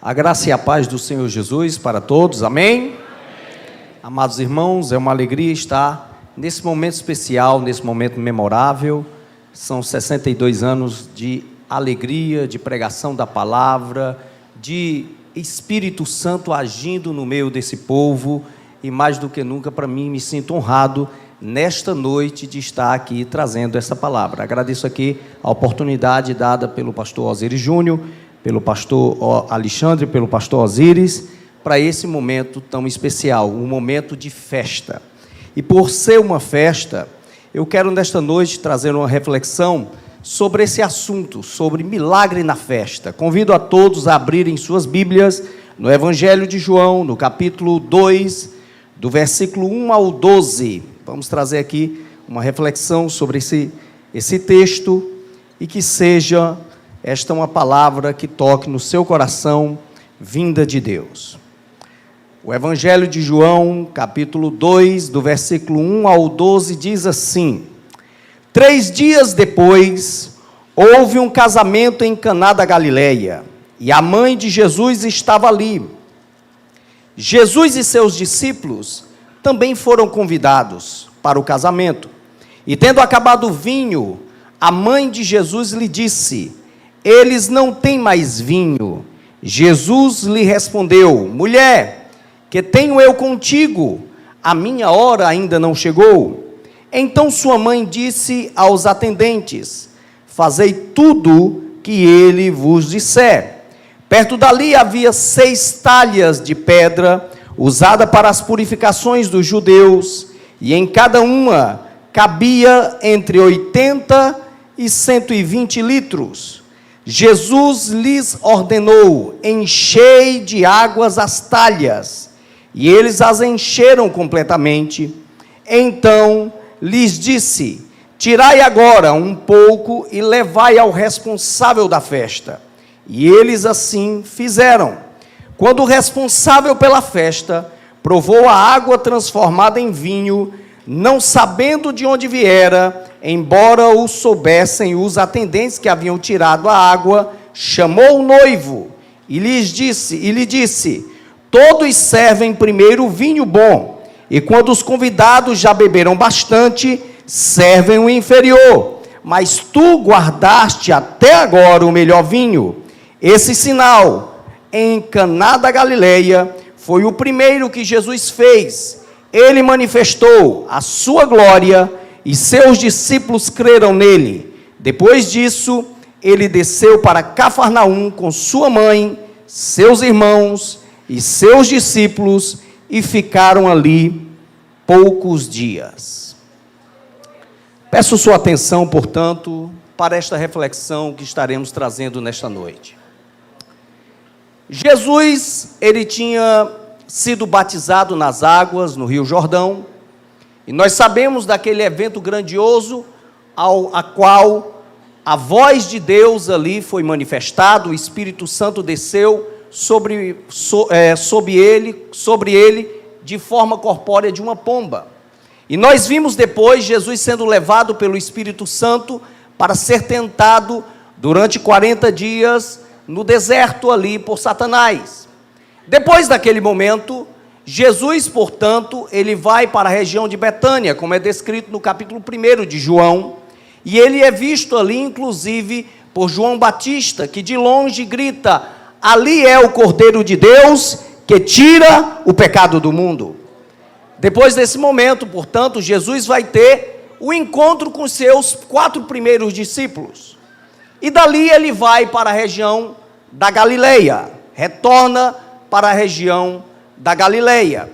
A graça e a paz do Senhor Jesus para todos, amém? Amém. Amados irmãos, é uma alegria estar nesse momento especial, nesse momento memorável. São 62 anos de alegria, de pregação da palavra, de Espírito Santo agindo no meio desse povo, e mais do que nunca, para mim, me sinto honrado nesta noite de estar aqui trazendo essa palavra. Agradeço aqui a oportunidade dada pelo pastor Osiris Júnior, pelo pastor Alexandre, pelo pastor Osiris, para esse momento tão especial, um momento de festa. E por ser uma festa, eu quero nesta noite trazer uma reflexão sobre esse assunto, sobre milagre na festa. Convido a todos a abrirem suas Bíblias no Evangelho de João, no capítulo 2, do versículo 1 ao 12. Vamos trazer aqui uma reflexão sobre esse texto e que seja esta uma palavra que toque no seu coração, vinda de Deus. O Evangelho de João, capítulo 2, do versículo 1 ao 12, diz assim: 3 dias depois, houve um casamento em Caná da Galileia, e a mãe de Jesus estava ali. Jesus e seus discípulos também foram convidados para o casamento. E tendo acabado o vinho, a mãe de Jesus lhe disse: eles não têm mais vinho. Jesus lhe respondeu: mulher, que tenho eu contigo? A minha hora ainda não chegou. Então sua mãe disse aos atendentes: fazei tudo que ele vos disser. Perto dali havia 6 talhas de pedra, usada para as purificações dos judeus, e em cada uma cabia entre 80 e 120 litros. Jesus lhes ordenou: enchei de águas as talhas, e eles as encheram completamente. Então lhes disse: tirai agora um pouco e levai ao responsável da festa. E eles assim fizeram. Quando o responsável pela festa provou a água transformada em vinho, não sabendo de onde viera, embora o soubessem os atendentes que haviam tirado a água, chamou o noivo e lhe disse: todos servem primeiro o vinho bom, e quando os convidados já beberam bastante, servem o inferior, mas tu guardaste até agora o melhor vinho. Esse sinal em Caná da Galileia foi o primeiro que Jesus fez. Ele manifestou a sua glória e seus discípulos creram nele. Depois disso, ele desceu para Cafarnaum com sua mãe, seus irmãos e seus discípulos, e ficaram ali poucos dias. Peço sua atenção, portanto, para esta reflexão que estaremos trazendo nesta noite. Jesus, ele tinha sido batizado nas águas, no Rio Jordão, e nós sabemos daquele evento grandioso, a qual a voz de Deus ali foi manifestada, o Espírito Santo desceu sobre ele, de forma corpórea de uma pomba. E nós vimos depois Jesus sendo levado pelo Espírito Santo para ser tentado durante 40 dias no deserto ali por Satanás. Depois daquele momento, Jesus, portanto, ele vai para a região de Betânia, como é descrito no capítulo 1 de João, e ele é visto ali, inclusive, por João Batista, que de longe grita: ali é o Cordeiro de Deus, que tira o pecado do mundo. Depois desse momento, portanto, Jesus vai ter o encontro com seus 4 primeiros discípulos, e dali ele vai para a região da Galileia, retorna para a região da Galileia.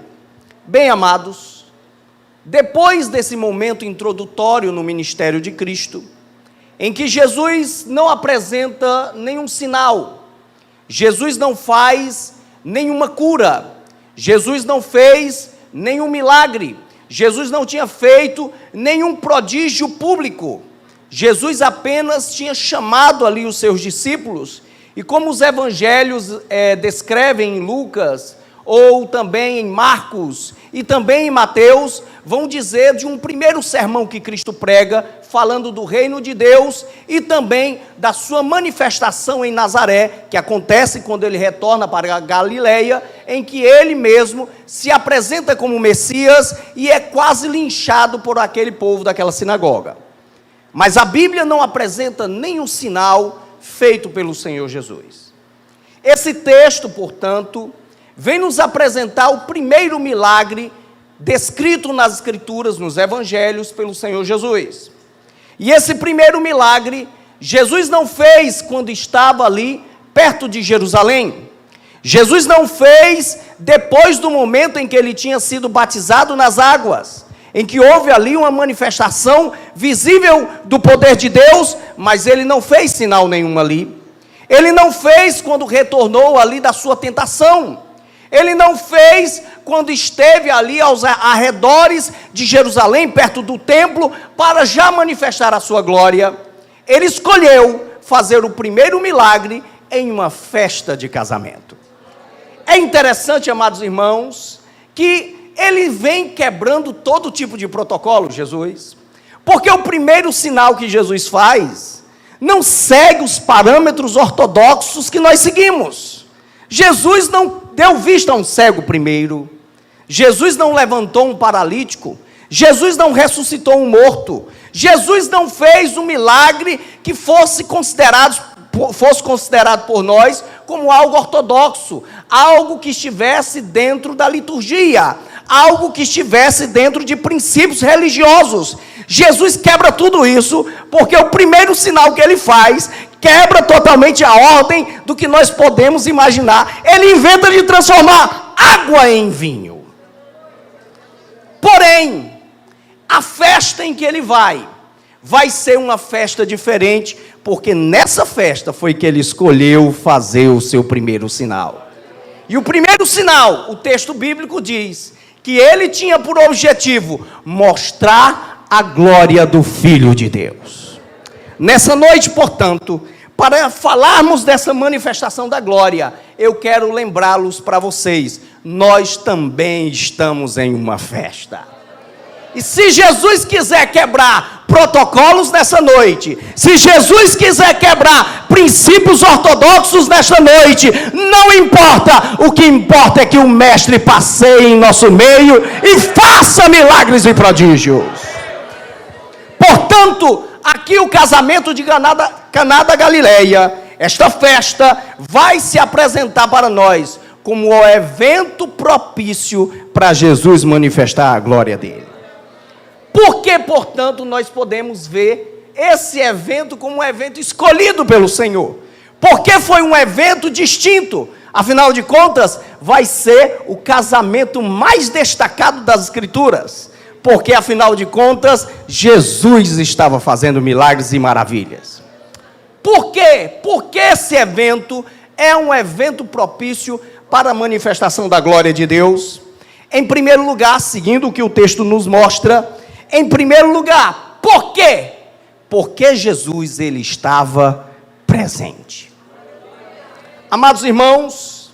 Bem, amados, depois desse momento introdutório no ministério de Cristo, em que Jesus não apresenta nenhum sinal, Jesus não faz nenhuma cura, Jesus não fez nenhum milagre, Jesus não tinha feito nenhum prodígio público, Jesus apenas tinha chamado ali os seus discípulos, e como os evangelhos descrevem em Lucas, ou também em Marcos, e também em Mateus, vão dizer de um primeiro sermão que Cristo prega, falando do reino de Deus e também da sua manifestação em Nazaré, que acontece quando ele retorna para a Galileia, em que ele mesmo se apresenta como Messias e é quase linchado por aquele povo daquela sinagoga. Mas a Bíblia não apresenta nenhum sinal feito pelo Senhor Jesus. Esse texto, portanto, vem nos apresentar o primeiro milagre descrito nas Escrituras, nos Evangelhos, pelo Senhor Jesus. E esse primeiro milagre, Jesus não fez quando estava ali, perto de Jerusalém. Jesus não fez depois do momento em que ele tinha sido batizado nas águas, em que houve ali uma manifestação visível do poder de Deus, mas ele não fez sinal nenhum ali. Ele não fez quando retornou ali da sua tentação. Ele não fez quando esteve ali aos arredores de Jerusalém, perto do templo, para já manifestar a sua glória. Ele escolheu fazer o primeiro milagre em uma festa de casamento. É interessante, amados irmãos, que ele vem quebrando todo tipo de protocolo, Jesus, porque o primeiro sinal que Jesus faz não segue os parâmetros ortodoxos que nós seguimos. Jesus não deu vista a um cego primeiro, Jesus não levantou um paralítico, Jesus não ressuscitou um morto, Jesus não fez um milagre que fosse considerado por nós como algo ortodoxo, algo que estivesse dentro da liturgia, algo que estivesse dentro de princípios religiosos. Jesus quebra tudo isso, porque o primeiro sinal que ele faz quebra totalmente a ordem do que nós podemos imaginar. Ele inventa de transformar água em vinho. Porém, a festa em que ele vai ser uma festa diferente, porque nessa festa foi que ele escolheu fazer o seu primeiro sinal. E o primeiro sinal, o texto bíblico diz, que ele tinha por objetivo mostrar a glória do Filho de Deus. Nessa noite, portanto, para falarmos dessa manifestação da glória, eu quero lembrá-los para vocês, nós também estamos em uma festa. E se Jesus quiser quebrar protocolos nessa noite, se Jesus quiser quebrar princípios ortodoxos nesta noite, não importa, o que importa é que o Mestre passeie em nosso meio e faça milagres e prodígios. Portanto, aqui o casamento de Caná da Galileia, esta festa vai se apresentar para nós como o evento propício para Jesus manifestar a glória dele. Por que, portanto, nós podemos ver esse evento como um evento escolhido pelo Senhor? Porque foi um evento distinto. Afinal de contas, vai ser o casamento mais destacado das Escrituras. Porque, afinal de contas, Jesus estava fazendo milagres e maravilhas. Por quê? Porque esse evento é um evento propício para a manifestação da glória de Deus. Em primeiro lugar, seguindo o que o texto nos mostra, em primeiro lugar, por quê? Porque Jesus, ele estava presente. Amados irmãos,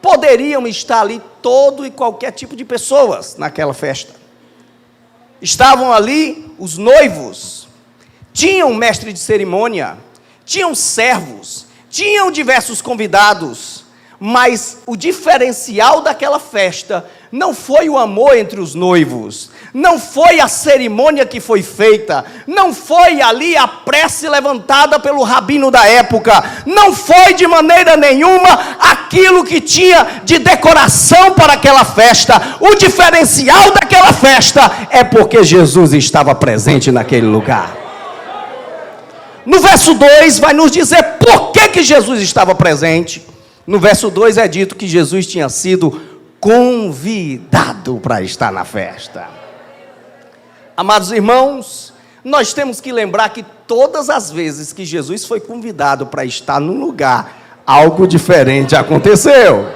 poderiam estar ali todo e qualquer tipo de pessoas naquela festa. Estavam ali os noivos, tinham mestre de cerimônia, tinham servos, tinham diversos convidados, mas o diferencial daquela festa não foi o amor entre os noivos, não foi a cerimônia que foi feita, não foi ali a prece levantada pelo rabino da época, não foi de maneira nenhuma aquilo que tinha de decoração para aquela festa. O diferencial daquela festa é porque Jesus estava presente naquele lugar. No verso 2 vai nos dizer por que Jesus estava presente. No verso 2 é dito que Jesus tinha sido convidado para estar na festa. Amados irmãos, nós temos que lembrar que todas as vezes que Jesus foi convidado para estar num lugar, algo diferente aconteceu.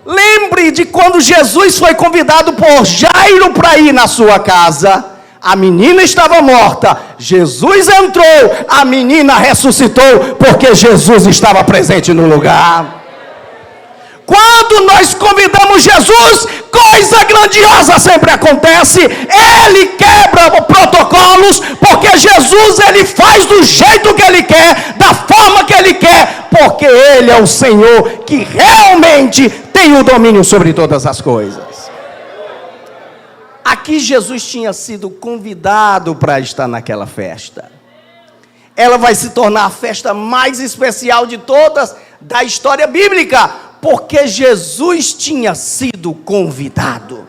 Lembre de quando Jesus foi convidado por Jairo para ir na sua casa. A menina estava morta, Jesus entrou, a menina ressuscitou, porque Jesus estava presente no lugar. Quando nós convidamos Jesus, coisa grandiosa sempre acontece. Ele quebra protocolos, porque Jesus, ele faz do jeito que ele quer, da forma que ele quer, porque ele é o Senhor que realmente tem o domínio sobre todas as coisas. Aqui Jesus tinha sido convidado para estar naquela festa. Ela vai se tornar a festa mais especial de todas da história bíblica, porque Jesus tinha sido convidado.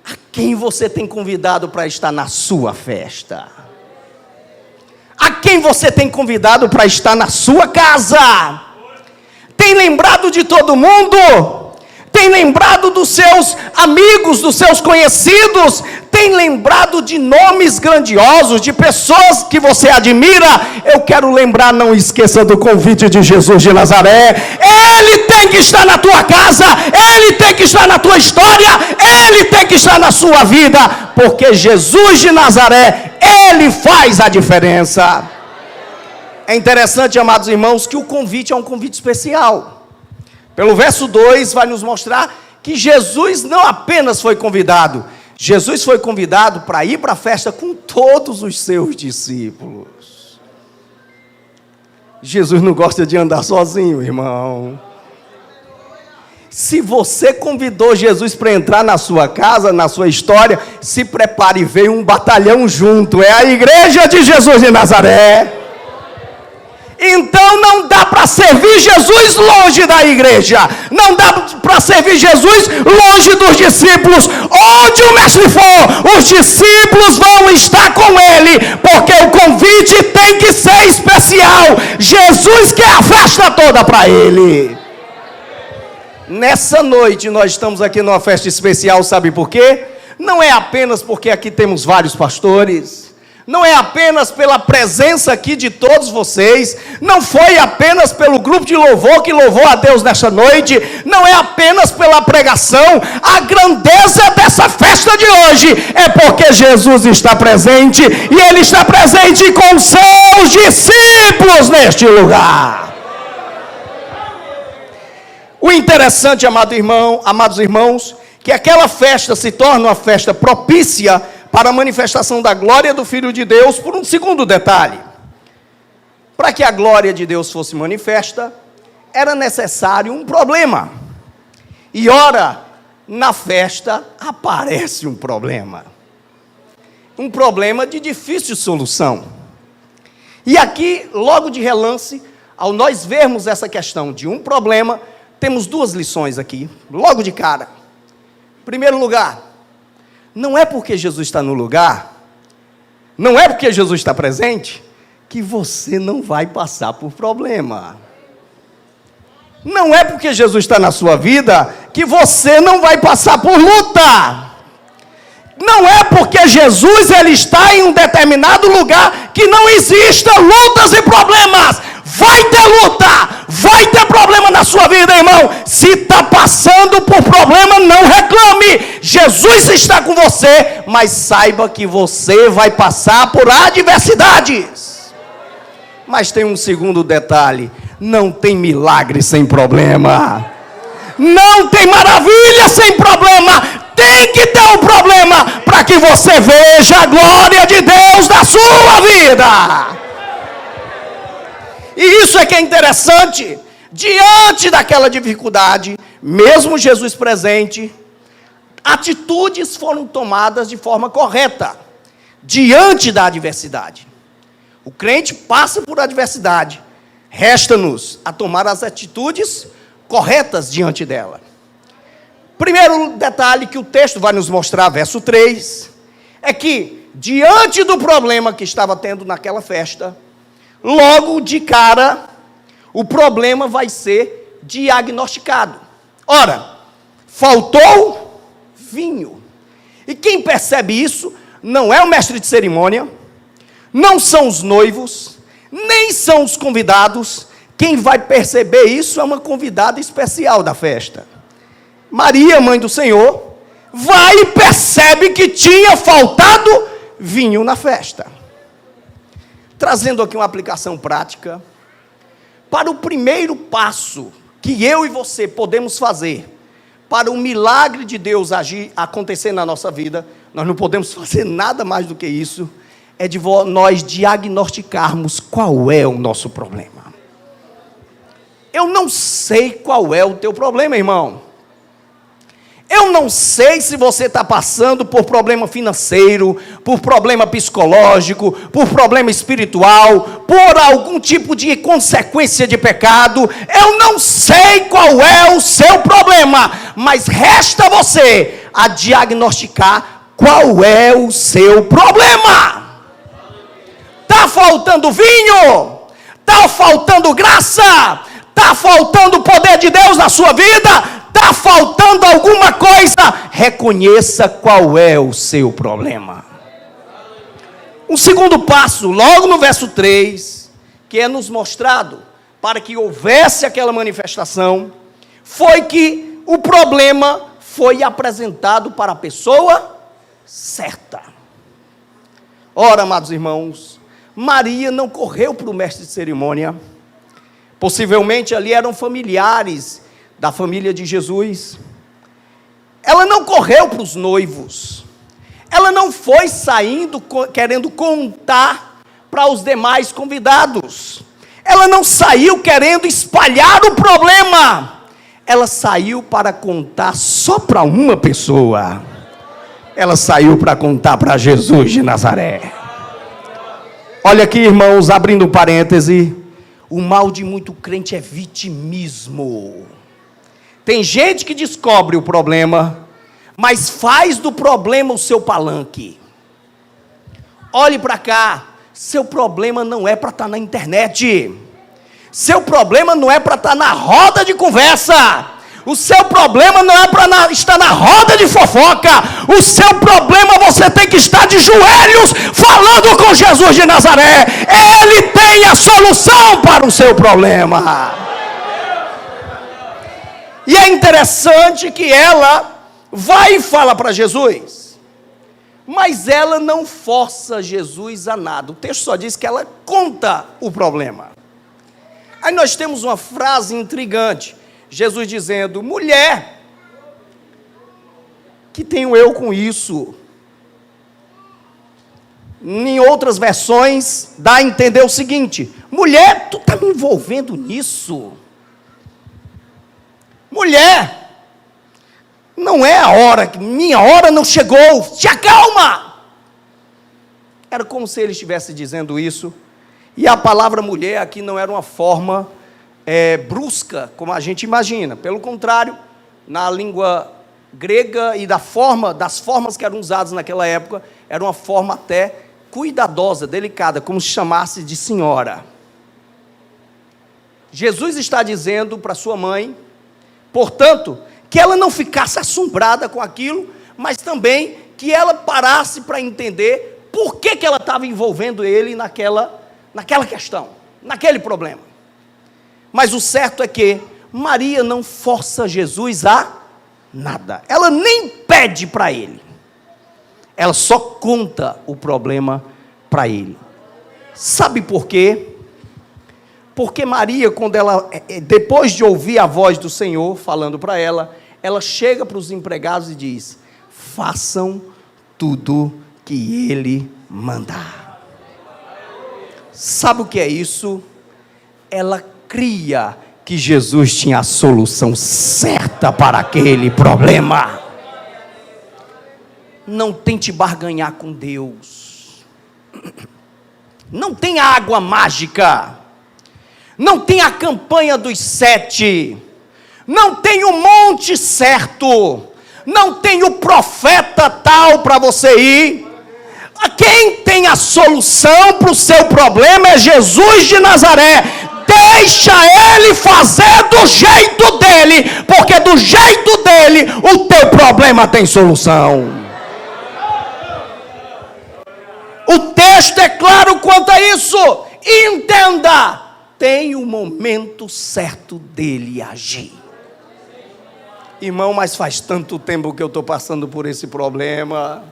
A quem você tem convidado para estar na sua festa? A quem você tem convidado para estar na sua casa? Tem lembrado de todo mundo? Tem lembrado dos seus amigos, dos seus conhecidos? Tem lembrado de nomes grandiosos, de pessoas que você admira? Eu quero lembrar, não esqueça do convite de Jesus de Nazaré. Ele tem que estar na tua casa, ele tem que estar na tua história, ele tem que estar na sua vida, porque Jesus de Nazaré, ele faz a diferença. É interessante, amados irmãos, que o convite é um convite especial. Pelo verso 2 vai nos mostrar que Jesus não apenas foi convidado, Jesus foi convidado para ir para a festa com todos os seus discípulos. Jesus não gosta de andar sozinho, irmão. Se você convidou Jesus para entrar na sua casa, na sua história, se prepare, veio um batalhão junto, é a igreja de Jesus de Nazaré. Então não dá para servir Jesus longe da igreja, não dá para servir Jesus longe dos discípulos. Onde o mestre for, os discípulos vão estar com ele, porque o convite tem que ser especial. Jesus quer a festa toda para ele. Nessa noite nós estamos aqui numa festa especial, sabe por quê? Não é apenas porque aqui temos vários pastores, não é apenas pela presença aqui de todos vocês, não foi apenas pelo grupo de louvor que louvou a Deus nesta noite, não é apenas pela pregação. A grandeza dessa festa de hoje é porque Jesus está presente, e Ele está presente com seus discípulos neste lugar. O interessante, amados irmãos, que aquela festa se torna uma festa propícia para a manifestação da glória do Filho de Deus, por um segundo detalhe. Para que a glória de Deus fosse manifesta, era necessário um problema. E ora, na festa aparece um problema. Um problema de difícil solução. E aqui, logo de relance, ao nós vermos essa questão de um problema, temos duas lições aqui, logo de cara. Em primeiro lugar, não é porque Jesus está no lugar, não é porque Jesus está presente, que você não vai passar por problema. Não é porque Jesus está na sua vida, que você não vai passar por luta. Não é porque Jesus ele está em um determinado lugar, que não existam lutas e problemas. Vai ter luta, vai ter problema na sua vida, irmão. Se está passando por problema, não reclame. Jesus está com você, mas saiba que você vai passar por adversidades. Mas tem um segundo detalhe: não tem milagre sem problema, não tem maravilha sem problema. Tem que ter um problema para que você veja a glória de Deus na sua vida. E isso é que é interessante. Diante daquela dificuldade, mesmo Jesus presente, atitudes foram tomadas de forma correta diante da adversidade. O crente passa por adversidade, resta-nos a tomar as atitudes corretas diante dela. Primeiro detalhe que o texto vai nos mostrar, verso 3, é que diante do problema que estava tendo naquela festa, logo de cara, o problema vai ser diagnosticado. Ora, faltou vinho. E quem percebe isso não é o mestre de cerimônia, não são os noivos, nem são os convidados. Quem vai perceber isso é uma convidada especial da festa. Maria, mãe do Senhor, vai e percebe que tinha faltado vinho na festa. Trazendo aqui uma aplicação prática, para o primeiro passo que eu e você podemos fazer para o milagre de Deus acontecer na nossa vida, nós não podemos fazer nada mais do que isso, é de nós diagnosticarmos qual é o nosso problema. Eu não sei qual é o teu problema, irmão. Eu não sei se você está passando por problema financeiro, por problema psicológico, por problema espiritual, por algum tipo de consequência de pecado. Eu não sei qual é o seu problema, mas resta você a diagnosticar qual é o seu problema. Está faltando vinho? Está faltando graça? Está faltando o poder de Deus na sua vida? Está faltando alguma coisa? Reconheça qual é o seu problema. Um segundo passo, logo no verso 3, que é nos mostrado para que houvesse aquela manifestação, foi que o problema foi apresentado para a pessoa certa. Ora, amados irmãos, Maria não correu para o mestre de cerimônia. Possivelmente ali eram familiares da família de Jesus. Ela não correu para os noivos. Ela não foi saindo querendo contar para os demais convidados. Ela não saiu querendo espalhar o problema. Ela saiu para contar só para uma pessoa. Ela saiu para contar para Jesus de Nazaré. Olha aqui, irmãos, abrindo um parêntese. O mal de muito crente é vitimismo. Tem gente que descobre o problema, mas faz do problema o seu palanque. Olhe para cá, seu problema não é para estar na internet. Seu problema não é para estar na roda de conversa. O seu problema não é para estar na roda de fofoca. O seu problema você tem que estar de joelhos falando com Jesus de Nazaré. Ele tem a solução para o seu problema. E é interessante que ela vai e fala para Jesus, mas ela não força Jesus a nada. O texto só diz que ela conta o problema. Aí nós temos uma frase intrigante, Jesus dizendo: mulher, que tenho eu com isso? Em outras versões dá a entender o seguinte: mulher, tu está me envolvendo nisso? Mulher, não é a hora, minha hora não chegou, te acalma. Era como se ele estivesse dizendo isso, e a palavra mulher aqui não era uma forma brusca, como a gente imagina. Pelo contrário, na língua grega e das formas que eram usadas naquela época, era uma forma até cuidadosa, delicada, como se chamasse de senhora. Jesus está dizendo para sua mãe, portanto, que ela não ficasse assombrada com aquilo, mas também que ela parasse para entender por que ela estava envolvendo ele naquela questão, naquele problema. Mas o certo é que Maria não força Jesus a nada. Ela nem pede para ele. Ela só conta o problema para ele. Sabe por quê? Porque Maria, quando ela, depois de ouvir a voz do Senhor falando para ela, ela chega para os empregados e diz: façam tudo que Ele mandar. Sabe o que é isso? Ela cria que Jesus tinha a solução certa para aquele problema. Não tente barganhar com Deus. Não tem água mágica. Não tem a campanha dos 7, não tem o monte certo, não tem o profeta tal para você ir. Quem tem a solução para o seu problema é Jesus de Nazaré. Deixa Ele fazer do jeito dEle, porque do jeito dEle o teu problema tem solução. O texto é claro quanto a isso. Entenda, tem o momento certo dele agir. Irmão, mas faz tanto tempo que eu estou passando por esse problema.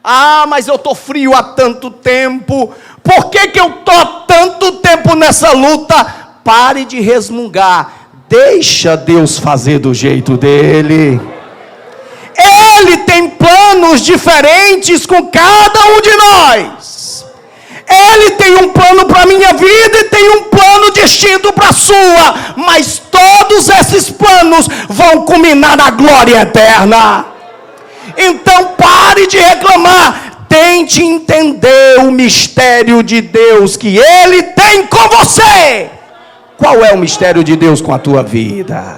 Ah, mas eu estou frio há tanto tempo. Por que eu estou há tanto tempo nessa luta? Pare de resmungar. Deixa Deus fazer do jeito dele. Ele tem planos diferentes com cada um de nós. Ele tem um plano para a minha vida e tem um plano distinto para a sua. Mas todos esses planos vão culminar na glória eterna. Então pare de reclamar. Tente entender o mistério de Deus que Ele tem com você. Qual é o mistério de Deus com a tua vida?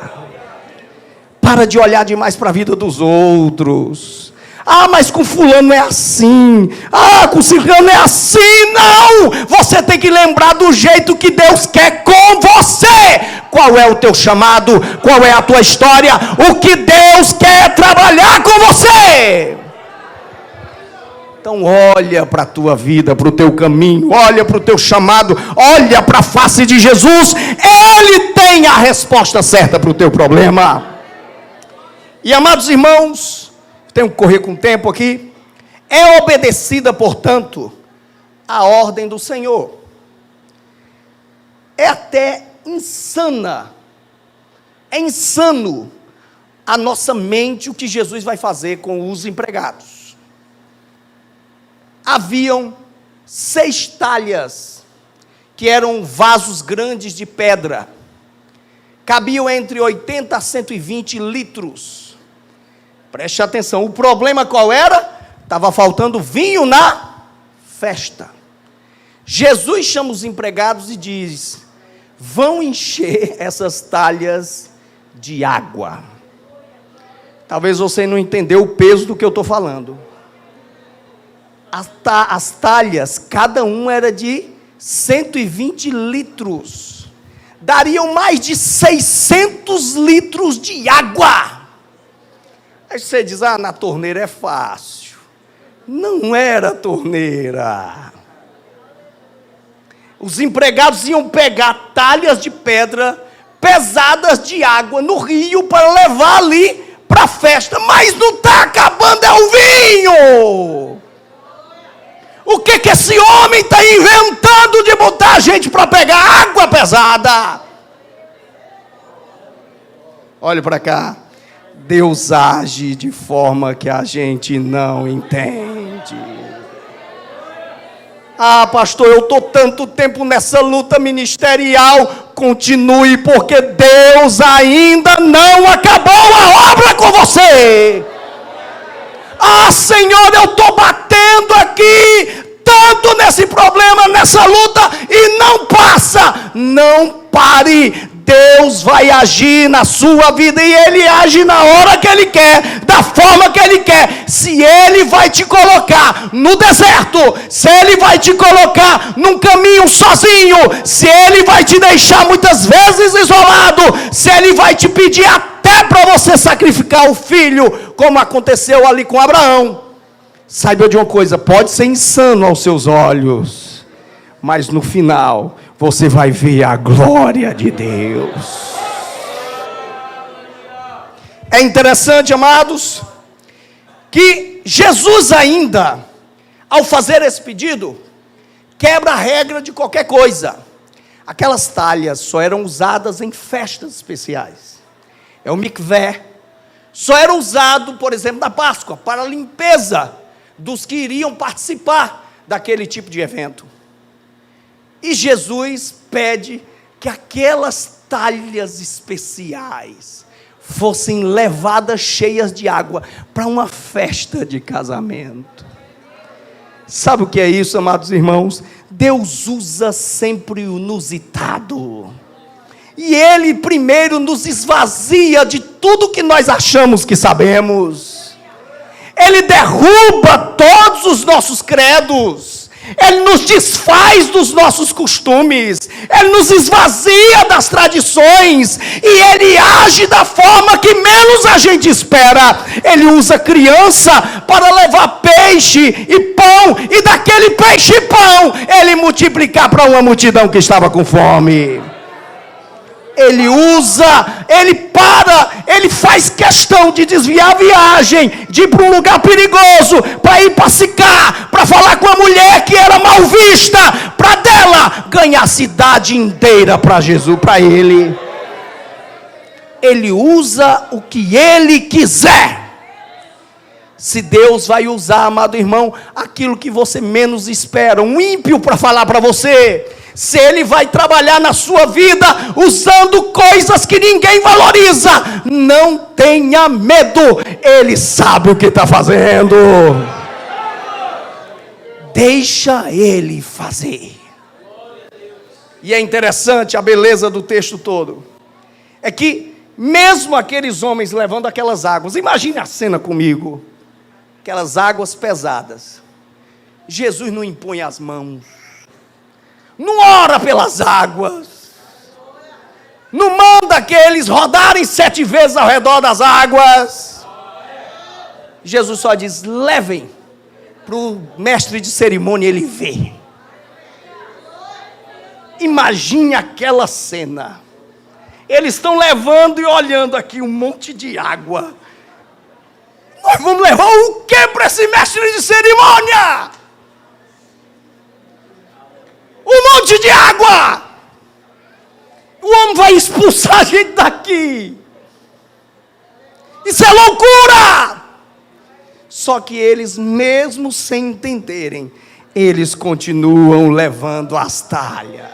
Para de olhar demais para a vida dos outros. Ah, mas com fulano é assim. Ah, com ciclano é assim. Não! Você tem que lembrar do jeito que Deus quer com você. Qual é o teu chamado? Qual é a tua história? O que Deus quer trabalhar com você? Então olha para a tua vida, para o teu caminho, olha para o teu chamado, olha para a face de Jesus. Ele tem a resposta certa para o teu problema. E amados irmãos, tenho que correr com o tempo aqui. É obedecida, portanto, a ordem do Senhor. É até insana, é insano a nossa mente o que Jesus vai fazer com os empregados. Haviam 6 talhas, que eram vasos grandes de pedra, cabiam entre 80 a 120 litros. Preste atenção, o problema qual era? Estava faltando vinho na festa. Jesus chama os empregados e diz: vão encher essas talhas de água. Talvez você não entendeu o peso do que eu estou falando. As talhas, cada um era de 120 litros. Dariam mais de 600 litros de água. Aí você diz, ah, na torneira é fácil. Não era torneira. Os empregados iam pegar talhas de pedra pesadas de água no rio para levar ali para a festa. Mas não está acabando, é o vinho. O que esse homem está inventando de botar a gente para pegar água pesada? Olhe para cá. Deus age de forma que a gente não entende. Ah, pastor, eu estou tanto tempo nessa luta ministerial. Continue, porque Deus ainda não acabou a obra com você. Ah, Senhor, eu estou batendo aqui tanto nesse problema, nessa luta, e não passa. Não pare. Deus vai agir na sua vida, e Ele age na hora que Ele quer, da forma que Ele quer. Se Ele vai te colocar no deserto, se Ele vai te colocar num caminho sozinho, se Ele vai te deixar muitas vezes isolado, se Ele vai te pedir até para você sacrificar o filho, como aconteceu ali com Abraão, saiba de uma coisa, pode ser insano aos seus olhos, mas no final você vai ver a glória de Deus. É interessante, amados, que Jesus ainda, ao fazer esse pedido, quebra a regra de qualquer coisa. Aquelas talhas só eram usadas em festas especiais. É o mikvé. Só era usado, por exemplo, na Páscoa, para a limpeza dos que iriam participar daquele tipo de evento. E Jesus pede que aquelas talhas especiais fossem levadas cheias de água para uma festa de casamento. Sabe o que é isso, amados irmãos? Deus usa sempre o inusitado. E Ele primeiro nos esvazia de tudo que nós achamos que sabemos. Ele derruba todos os nossos credos. Ele nos desfaz dos nossos costumes. Ele nos esvazia das tradições. E Ele age da forma que menos a gente espera. Ele usa criança para levar peixe e pão. E daquele peixe e pão, Ele multiplicar para uma multidão que estava com fome. Ele usa, ele faz questão de desviar a viagem, de ir para um lugar perigoso, para ir para Sicar, para falar com a mulher que era mal vista, para dela ganhar a cidade inteira para Jesus, para Ele. Ele usa o que Ele quiser. Se Deus vai usar, amado irmão, aquilo que você menos espera, um ímpio para falar para você, se Ele vai trabalhar na sua vida usando coisas que ninguém valoriza, não tenha medo, Ele sabe o que está fazendo. Deixa Ele fazer. E é interessante a beleza do texto todo, é que mesmo aqueles homens levando aquelas águas, imagine a cena comigo, aquelas águas pesadas, Jesus não impõe as mãos, não ora pelas águas, não manda que eles rodarem 7 vezes ao redor das águas. Jesus só diz: levem para o mestre de cerimônia, ele vê. Imagine aquela cena, eles estão levando e olhando aqui um monte de água. Nós vamos levar o que para esse mestre de cerimônia? Um monte de água. O homem vai expulsar a gente daqui. Isso é loucura. Só que eles, mesmo sem entenderem, eles continuam levando as talhas.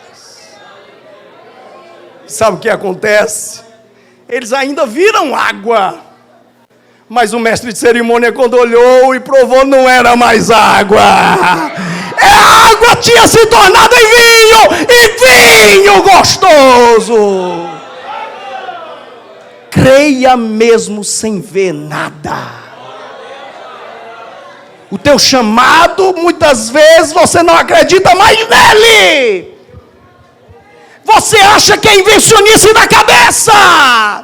Sabe o que acontece? Eles ainda viram água, mas o mestre de cerimônia, quando olhou e provou, não era mais água. A água tinha se tornado em vinho, e vinho gostoso. Creia mesmo sem ver nada. O teu chamado, muitas vezes, você não acredita mais nele. Você acha que é invencionice da cabeça.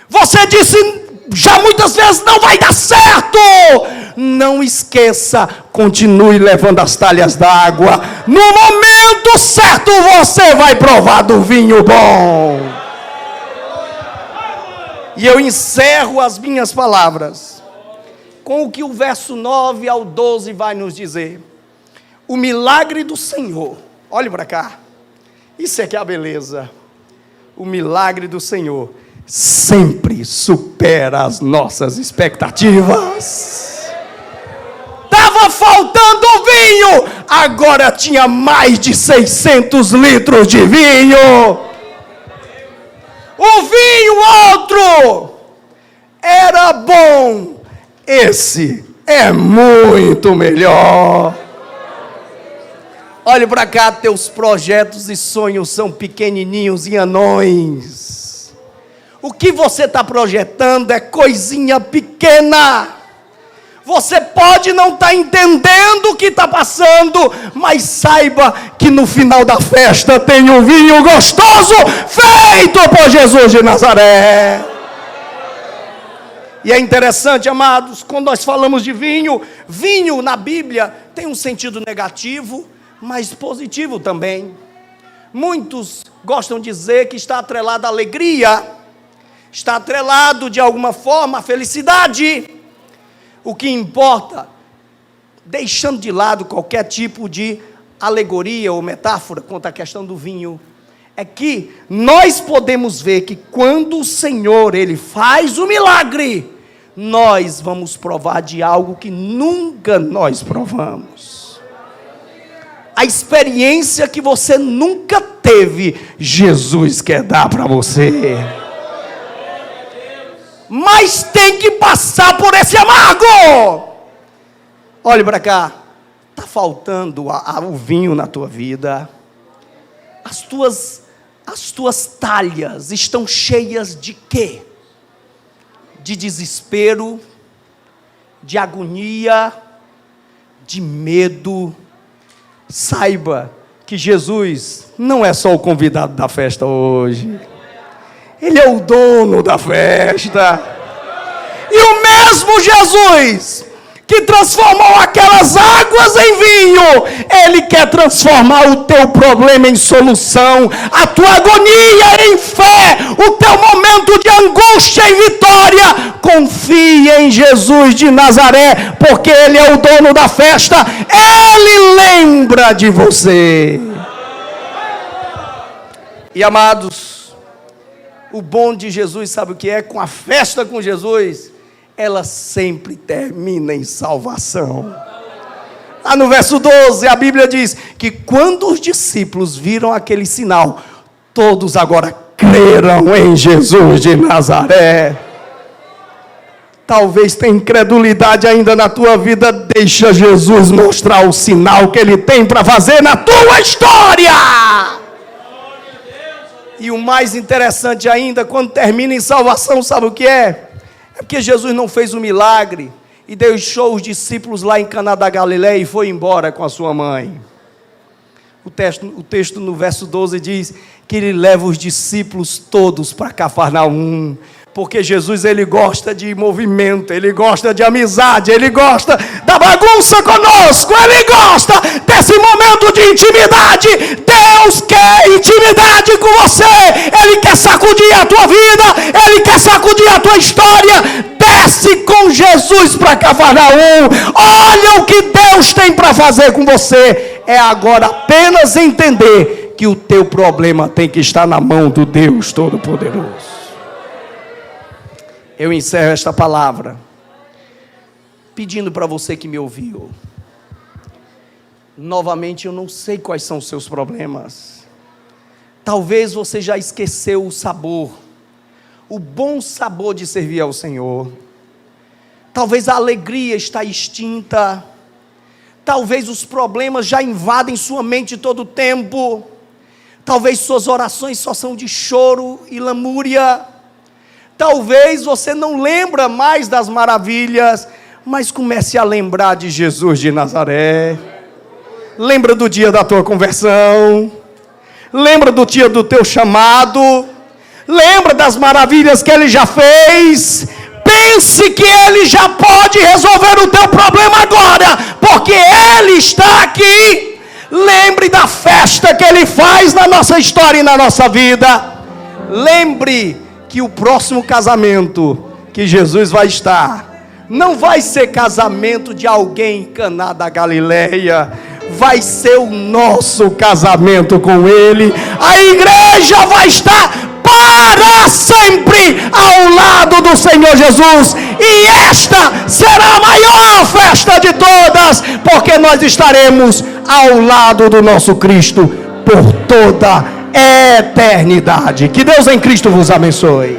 Você disse já muitas vezes: não vai dar certo. Não esqueça, continue levando as talhas d'água. No momento certo você vai provar do vinho bom. E eu encerro as minhas palavras com o que o verso 9 ao 12 vai nos dizer. O milagre do Senhor, olhe para cá, isso é que é a beleza. O milagre do Senhor sempre supera as nossas expectativas. Estava faltando vinho, agora tinha mais de 600 litros de vinho. O vinho outro era bom, esse é muito melhor. Olhe para cá, teus projetos e sonhos são pequenininhos e anões. O que você está projetando é coisinha pequena. Você pode não estar entendendo o que está passando, mas saiba que no final da festa tem um vinho gostoso feito por Jesus de Nazaré. E é interessante, amados, quando nós falamos de vinho, vinho na Bíblia tem um sentido negativo, mas positivo também. Muitos gostam de dizer que está atrelado à alegria, está atrelado de alguma forma à felicidade. O que importa, deixando de lado qualquer tipo de alegoria ou metáfora quanto à questão do vinho, é que nós podemos ver que quando o Senhor, Ele faz o milagre, nós vamos provar de algo que nunca nós provamos. A experiência que você nunca teve, Jesus quer dar para você. Mas tem que passar por esse amargo. Olhe para cá, está faltando o vinho na tua vida. As tuas talhas estão cheias de quê? De desespero, de agonia, de medo. Saiba que Jesus não é só o convidado da festa hoje. Ele é o dono da festa. E o mesmo Jesus que transformou aquelas águas em vinho, Ele quer transformar o teu problema em solução, a tua agonia em fé, o teu momento de angústia em vitória. Confie em Jesus de Nazaré, porque Ele é o dono da festa. Ele lembra de você. E amados, O bom de Jesus, sabe o que é? Com a festa com Jesus, ela sempre termina em salvação. Lá no verso 12, a Bíblia diz que quando os discípulos viram aquele sinal, todos agora creram em Jesus de Nazaré. Talvez tenha incredulidade ainda na tua vida, deixa Jesus mostrar o sinal que Ele tem para fazer na tua história. E o mais interessante ainda, quando termina em salvação, sabe o que é? É porque Jesus não fez um milagre e deixou os discípulos lá em Caná da Galileia e foi embora com a sua mãe. O texto no verso 12 diz que Ele leva os discípulos todos para Cafarnaum. Porque Jesus, Ele gosta de movimento, Ele gosta de amizade, Ele gosta da bagunça conosco, Ele gosta desse momento de intimidade. Deus quer intimidade com você, Ele quer sacudir a tua vida, Ele quer sacudir a tua história. Desce com Jesus para Cafarnaum, olha o que Deus tem para fazer com você. É agora apenas entender que o teu problema tem que estar na mão do Deus Todo-Poderoso. Eu encerro esta palavra pedindo para você que me ouviu. Novamente, eu não sei quais são os seus problemas. Talvez você já esqueceu o sabor, o bom sabor de servir ao Senhor. Talvez a alegria está extinta. Talvez os problemas já invadem sua mente todo o tempo. Talvez suas orações só são de choro e lamúria. Talvez você não lembra mais das maravilhas, mas comece a lembrar de Jesus de Nazaré. Lembra do dia da tua conversão. Lembra do dia do teu chamado. Lembra das maravilhas que Ele já fez. Pense que Ele já pode resolver o teu problema agora, porque Ele está aqui. Lembre da festa que Ele faz na nossa história e na nossa vida. Lembre que o próximo casamento que Jesus vai estar, não vai ser casamento de alguém em Caná da Galileia, vai ser o nosso casamento com Ele. A igreja vai estar para sempre ao lado do Senhor Jesus, e esta será a maior festa de todas, porque nós estaremos ao lado do nosso Cristo por toda a eternidade. Que Deus em Cristo vos abençoe.